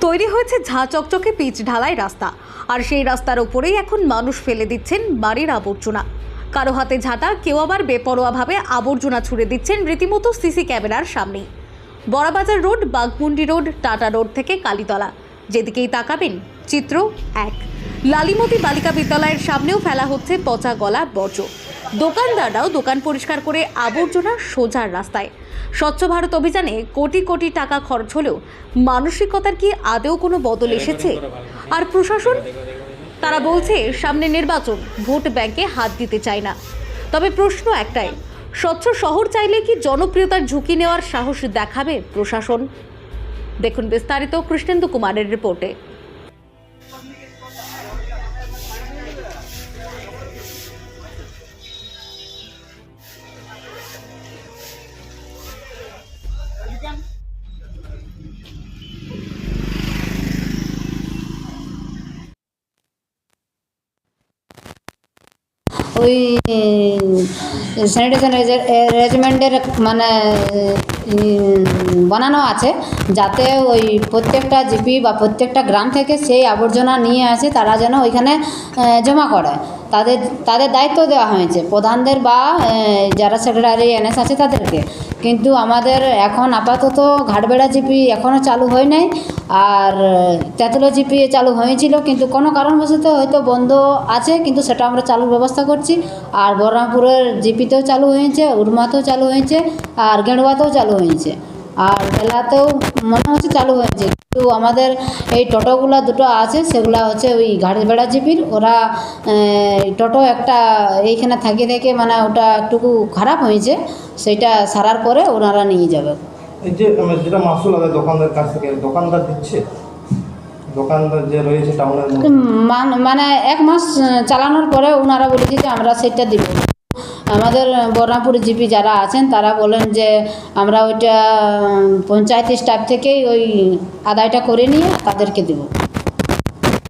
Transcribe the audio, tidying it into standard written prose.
তৈরি হয়েছে ঝাঁ চকচকে পিচ ঢালাই রাস্তা, আর সেই রাস্তার উপরেই এখন মানুষ ফেলে দিচ্ছেন বাড়ির আবর্জনা। কারো হাতে ঝাঁটা, কেউ আবার বেপরোয়াভাবে আবর্জনা ছুড়ে দিচ্ছেন রীতিমতো সিসি ক্যামেরার সামনেই। Barabazar road, Baghmundi road, Tata road থেকে কালীতলা, যেদিকেই তাকাবেন চিত্র এক। লালিমতি বালিকা বিদ্যালয়ের সামনেও ফেলা হচ্ছে পচা গলা বর্জ্য। দোকানদাররাও দোকান পরিষ্কার করে আবর্জনা সোজা রাস্তায়। স্বচ্ছ ভারত অভিযানে কোটি কোটি টাকা খরচ হলেও মানসিকতার কি আদৌ কোনো বদল এসেছে? আর প্রশাসন, তারা বলছে সামনে নির্বাচন, ভোট ব্যাংকে হাত দিতে চায় না। তবে প্রশ্ন একটাই, স্বচ্ছ শহর চাইলে কি জনপ্রিয়তার ঝুঁকি নেওয়ার সাহস দেখাবে প্রশাসন? দেখুন বিস্তারিত কৃষ্ণেন্দু কুমারের রিপোর্টে। ওই স্যানিটেশন অ্যারেঞ্জমেন্টের মানে বানানো আছে, যাতে ওই প্রত্যেকটা জিপি বা প্রত্যেকটা গ্রাম থেকে সেই আবর্জনা নিয়ে আসে, তারা যেন ওইখানে জমা করে। তাদের দায়িত্ব দেওয়া হয়েছে প্রধানদের বা যারা সেক্রেটারি এনএস আছে তাদেরকে। কিন্তু আমাদের এখন আপাতত ঘাটবেড়া জিপি এখনও চালু হয় নাই, আর তেঁতুলো জিপি চালু হয়েছিল, কিন্তু কোনো কারণবশত হয়তো বন্ধ আছে, কিন্তু সেটা আমরা চালুর ব্যবস্থা করছি। আর বহরমপুরের জিপিতেও চালু হয়েছে, উরমাতেও চালু হয়েছে, আর গেঁড়ুয়াতেও চালু হয়েছে, আর বেলাতেও মনে হচ্ছে চালু হয়েছে। কিন্তু আমাদের এই টোটোগুলো দুটো আছে, সেগুলো হচ্ছে ওই ঘাটবেড়া জিপির। ওরা টোটো একটা এইখানে থেকে মানে ওটা একটুকু খারাপ হয়েছে, সেটা সারার পরে ওনারা নিয়ে যাবে। এই যে যেটা মাসুল আদায় দোকানদার কাছ থেকে, দোকানদার দিচ্ছে, দোকানদার যে রয়েছে টাউনের মধ্যে, মানে 1 মাস চালানোর পরে ওনারা বলেছে যে আমরা সেটা দিব। আমাদের বহরমপুর জিপি যারা আছেন তারা বলেন যে আমরা ওইটা পঞ্চায়েত স্টাফ থেকেই ওই আদায়টা করে নিয়ে তাদেরকে দেব।